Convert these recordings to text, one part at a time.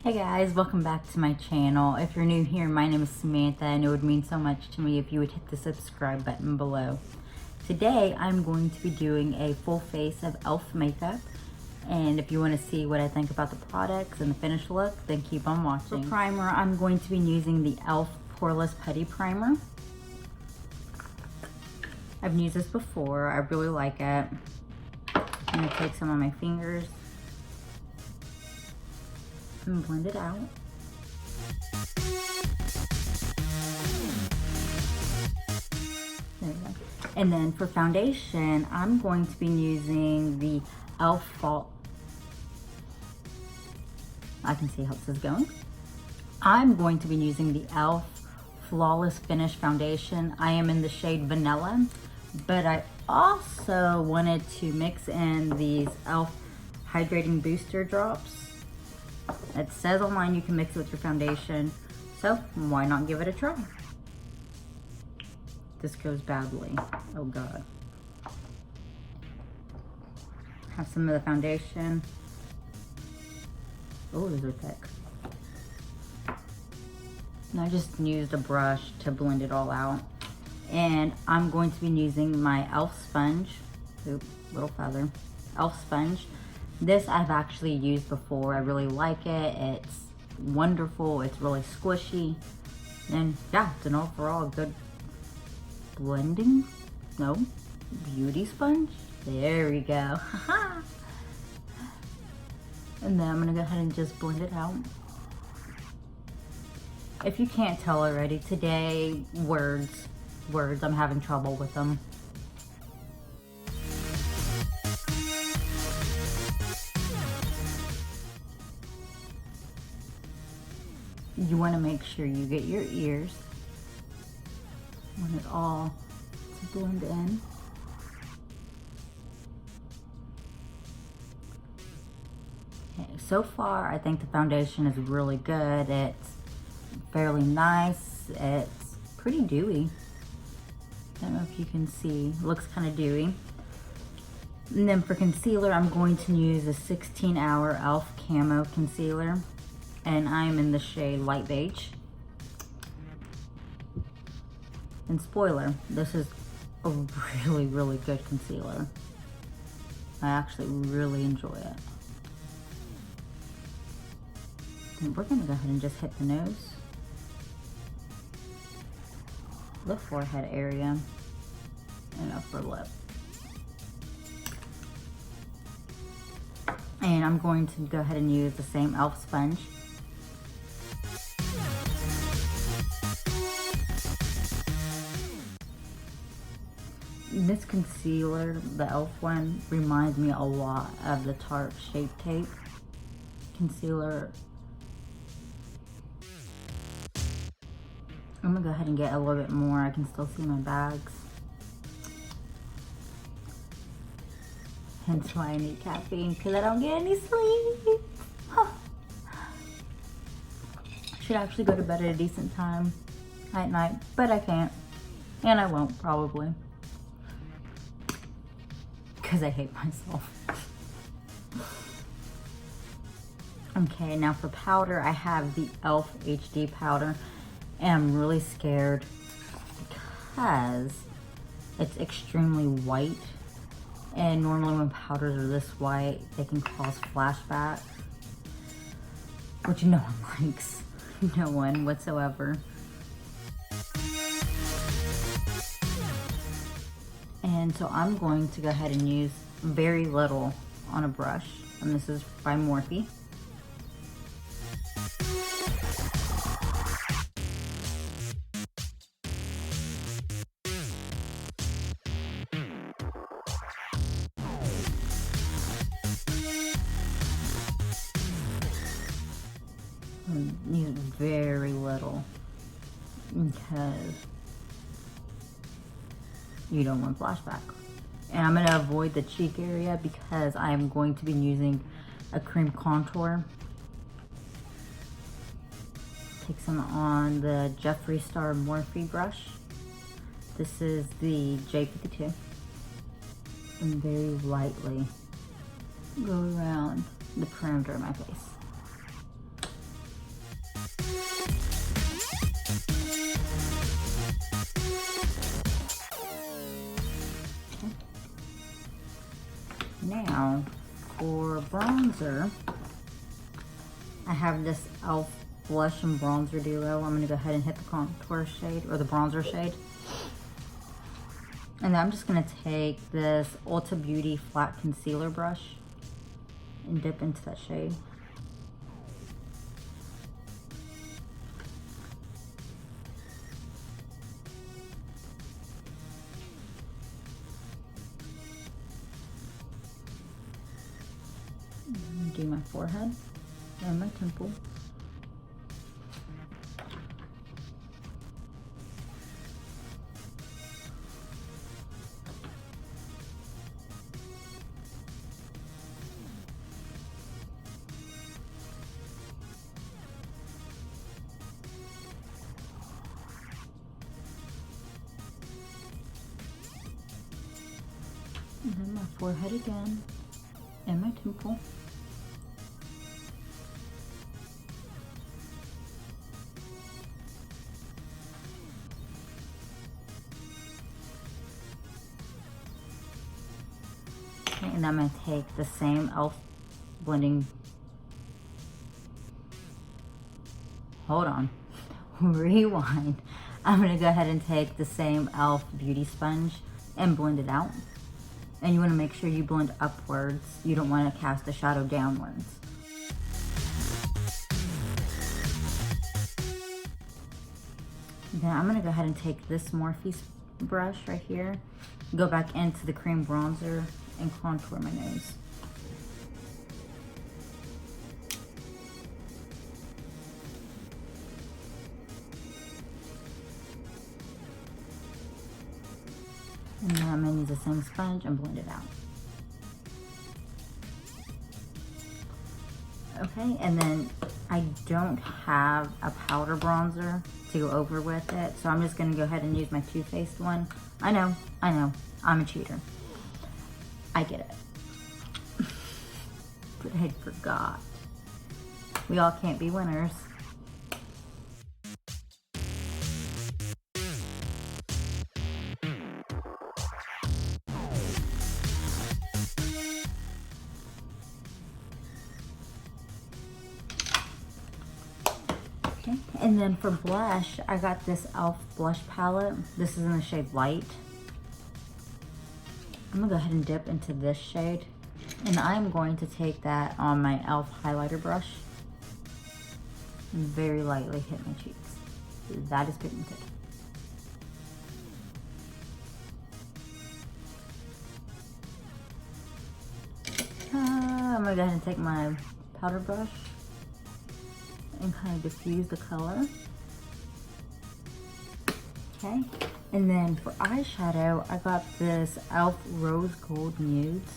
Hey guys, welcome back to my channel. If you're new here, my name is Samantha and it would mean so much to me if you would hit the subscribe button below. Today I'm going to be doing a full face of e.l.f. makeup, and if you want to see what I think about the products and the finished look, then keep on watching. For primer, I'm going to be using the e.l.f. Poreless Putty Primer. I've used this before, I really like it. I'm going to take some on my fingers and blend it out. There we go. And then for foundation, I'm going to be using the e.l.f. Fall. I can see how this is going. I'm going to be using the e.l.f. Flawless Finish Foundation. I am in the shade Vanilla, but I also wanted to mix in these e.l.f. Hydrating Booster Drops. It says online you can mix it with your foundation, so why not give it a try? This goes badly. Oh god. Have some of the foundation. Oh, those are thick. And I just used a brush to blend it all out. And I'm going to be using my e.l.f. sponge. Oop, little feather. e.l.f. sponge. This I've actually used before. I really like it. It's wonderful. It's really squishy. And yeah, it's an overall good blending, no, beauty sponge. There we go. And then I'm gonna go ahead and just blend it out. If you can't tell already, today, words, I'm having trouble with them. You want to make sure you get your ears. Want it all to blend in. Okay, so far I think the foundation is really good. It's fairly nice. It's pretty dewy. I don't know if you can see. It looks kind of dewy. And then for concealer, I'm going to use a 16-hour e.l.f. Camo Concealer. And I'm in the shade Light Beige. And spoiler, this is a really, really good concealer. I actually really enjoy it. And we're gonna go ahead and just hit the nose, the forehead area, and upper lip. And I'm going to go ahead and use the same e.l.f. sponge. This concealer, the e.l.f. one, reminds me a lot of the Tarte Shape Tape concealer. I'm gonna go ahead and get a little bit more. I can still see my bags. Hence why I need caffeine, because I don't get any sleep. Should actually go to bed at a decent time at night, but I can't. And I won't, probably. Because I hate myself. Okay, now for powder, I have the e.l.f. HD powder, and I'm really scared because it's extremely white, and normally when powders are this white, they can cause flashback, which no one likes. No one whatsoever. And so I'm going to go ahead and use very little on a brush. And this is by Morphe. Use very little because you don't want flashback. And I'm gonna avoid the cheek area because I'm going to be using a cream contour. Take some on the Jeffree Star Morphe brush. This is the J52. And very lightly go around the perimeter of my face. Now, for bronzer, I have this e.l.f. Blush and Bronzer Duo. I'm going to go ahead and hit the contour shade, or the bronzer shade. And then I'm just going to take this Ulta Beauty flat concealer brush and dip into that shade. And do my forehead and my temple. And then my forehead again, and my temple. Okay, and I'm going to take the same e.l.f. blending. Hold on. Rewind. I'm going to go ahead and take the same e.l.f. beauty sponge and blend it out. And you want to make sure you blend upwards. You don't want to cast the shadow downwards. Then I'm going to go ahead and take this Morphe brush right here, go back into the cream bronzer and contour my nose. And now I'm going to use the same sponge and blend it out. Okay, and then I don't have a powder bronzer to go over with it, so I'm just going to go ahead and use my Too Faced one. I know, I'm a cheater. I get it. But I forgot. We all can't be winners. And then for blush, I got this e.l.f. blush palette. This is in the shade Light. I'm gonna go ahead and dip into this shade. And I'm going to take that on my e.l.f. highlighter brush and very lightly hit my cheeks. That is pigmented. I'm gonna go ahead and take my powder brush and kind of diffuse the color. Okay, and then for eyeshadow, I got this e.l.f. Rose Gold Nudes.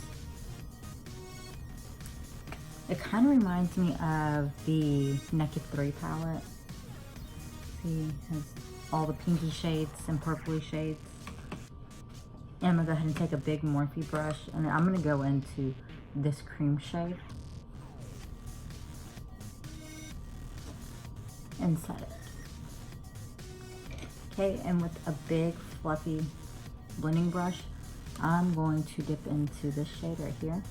It kind of reminds me of the Naked 3 palette. See, it has all the pinky shades and purpley shades. And I'm gonna go ahead and take a big Morphe brush, and I'm gonna go into this cream shade and set it. Okay, and with a big fluffy blending brush, I'm going to dip into this shade right here.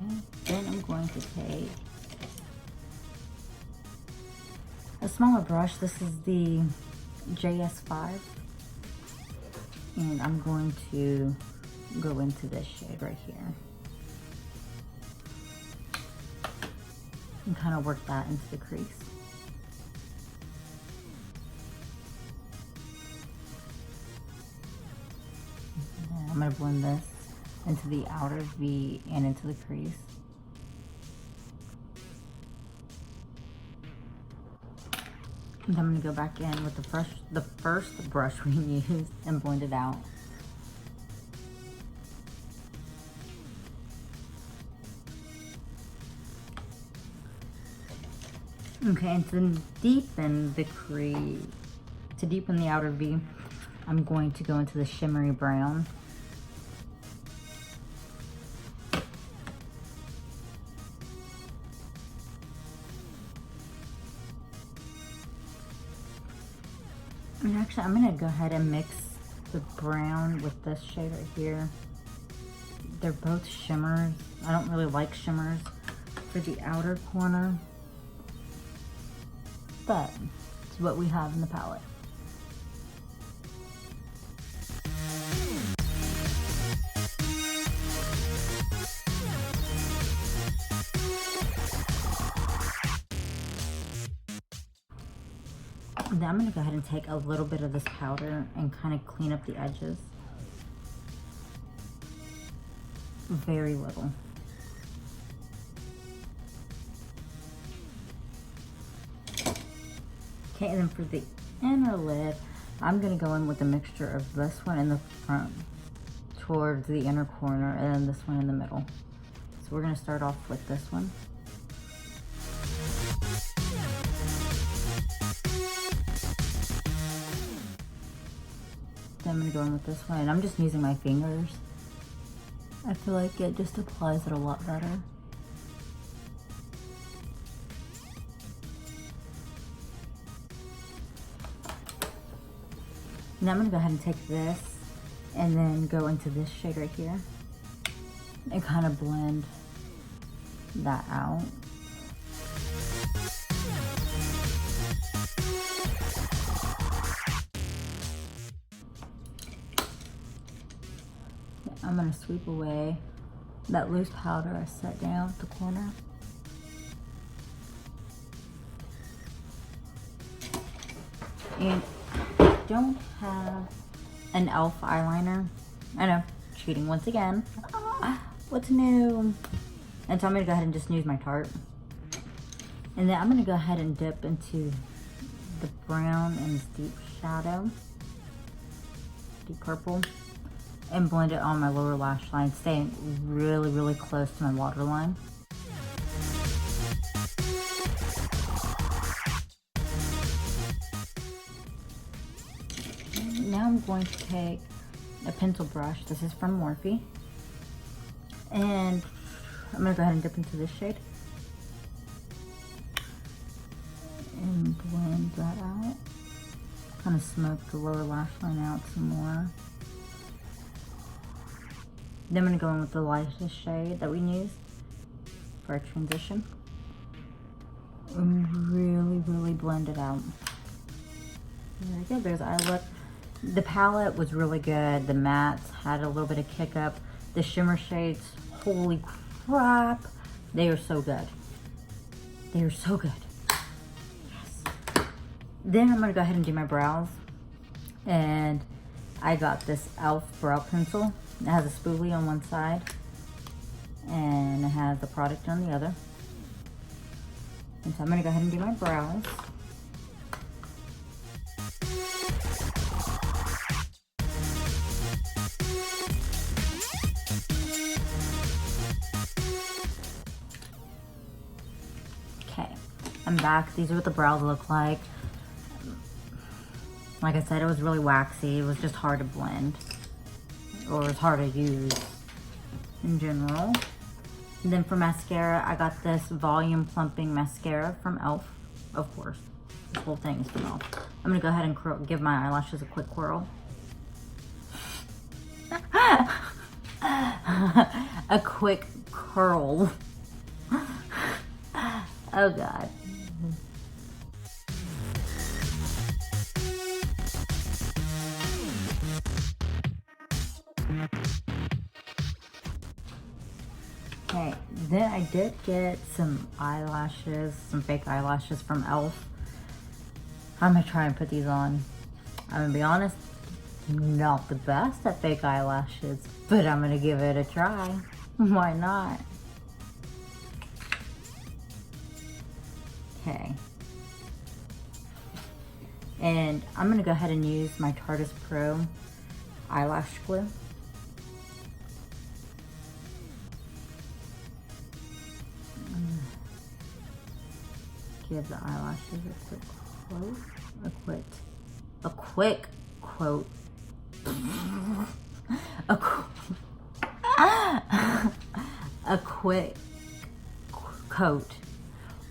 Okay, then I'm going to take a smaller brush. This is the JS5, and I'm going to go into this shade right here and kind of work that into the crease. And I'm going to blend this into the outer V and into the crease. And I'm going to go back in with the first brush we used and blend it out. Okay, and to deepen the outer V, I'm going to go into the shimmery brown. And actually, I'm gonna go ahead and mix the brown with this shade right here. They're both shimmers. I don't really like shimmers for the outer corner, but it's what we have in the palette. Now I'm gonna go ahead and take a little bit of this powder and kind of clean up the edges. Very little. Okay, and then for the inner lid, I'm gonna go in with a mixture of this one in the front towards the inner corner and then this one in the middle. So we're gonna start off with this one. Then I'm gonna go in with this one, and I'm just using my fingers. I feel like it just applies it a lot better. Now I'm gonna go ahead and take this and then go into this shade right here and kind of blend that out. I'm gonna sweep away that loose powder I set down at the corner. And I don't have an e.l.f. eyeliner. I know, cheating once again. What's new? And so I'm gonna go ahead and just use my Tarte. And then I'm gonna go ahead and dip into the brown and this deep shadow, deep purple, and blend it on my lower lash line, staying really, really close to my waterline. Now I'm going to take a pencil brush. This is from Morphe. And I'm gonna go ahead and dip into this shade. And blend that out. Kind of smoke the lower lash line out some more. Then I'm going to go in with the lightest shade that we used for our transition. And really, really blend it out. There we go, there's eye look. The palette was really good. The mattes had a little bit of kick up. The shimmer shades, holy crap. They are so good. They are so good. Yes. Then I'm going to go ahead and do my brows. And I got this e.l.f. brow pencil. It has a spoolie on one side and it has the product on the other. And so I'm gonna go ahead and do my brows. Okay, I'm back. These are what the brows look like. Like I said, it was really waxy. It was just hard to blend. Or it's hard to use in general. And then for mascara, I got this volume plumping mascara from e.l.f. Of course, this whole thing is from e.l.f. I'm gonna go ahead and give my eyelashes a quick curl. A quick curl. Oh God. Okay, then I did get some eyelashes, some fake eyelashes from e.l.f. I'm gonna try and put these on. I'm gonna be honest, not the best at fake eyelashes, but I'm gonna give it a try. Why not? Okay. And I'm gonna go ahead and use my Tarte Pro eyelash glue. give the eyelashes a quick quote. A quick coat.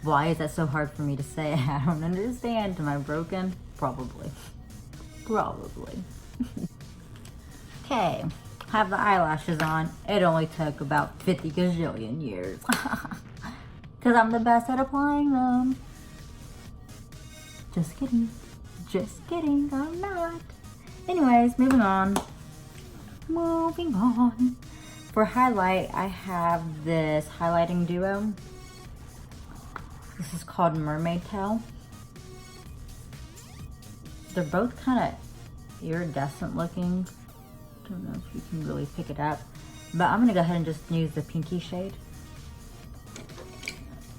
Why is that so hard for me to say? I don't understand. Am I broken? Probably. Okay, have the eyelashes on. It only took about 50 gazillion years. Because I'm the best at applying them. Just kidding. Just kidding, I'm not. Anyways, moving on. For highlight, I have this highlighting duo. This is called Mermaid Tail. They're both kind of iridescent looking. Don't know if you can really pick it up, but I'm gonna go ahead and just use the pinky shade.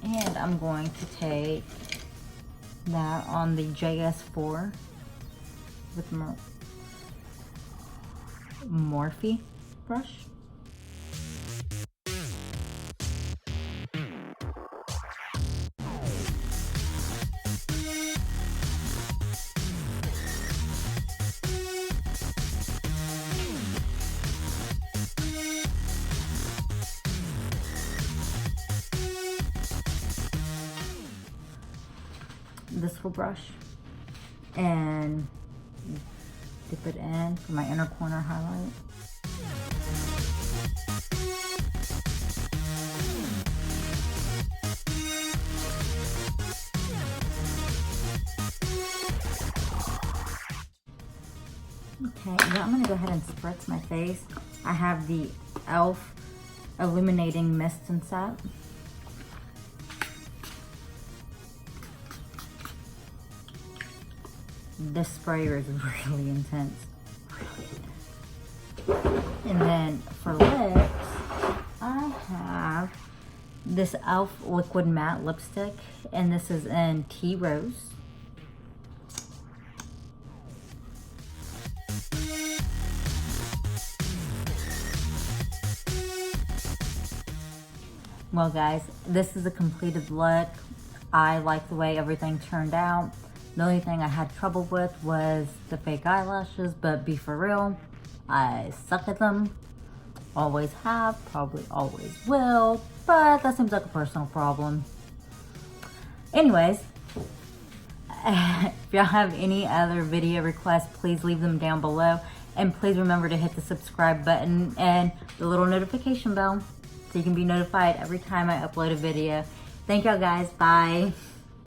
And I'm going to take that on the JS4 with Morphe brush. This full brush and dip it in for my inner corner highlight. Okay, now I'm gonna go ahead and spritz my face. I have the e.l.f. Illuminating Mist and Set. This sprayer is really intense. And then for lips, I have this e.l.f. Liquid Matte Lipstick, and this is in Tea Rose. Well guys, this is a completed look. I like the way everything turned out. The only thing I had trouble with was the fake eyelashes, but be for real, I suck at them. Always have, probably always will, but that seems like a personal problem. Anyways, if y'all have any other video requests, please leave them down below. And please remember to hit the subscribe button and the little notification bell so you can be notified every time I upload a video. Thank y'all guys, bye.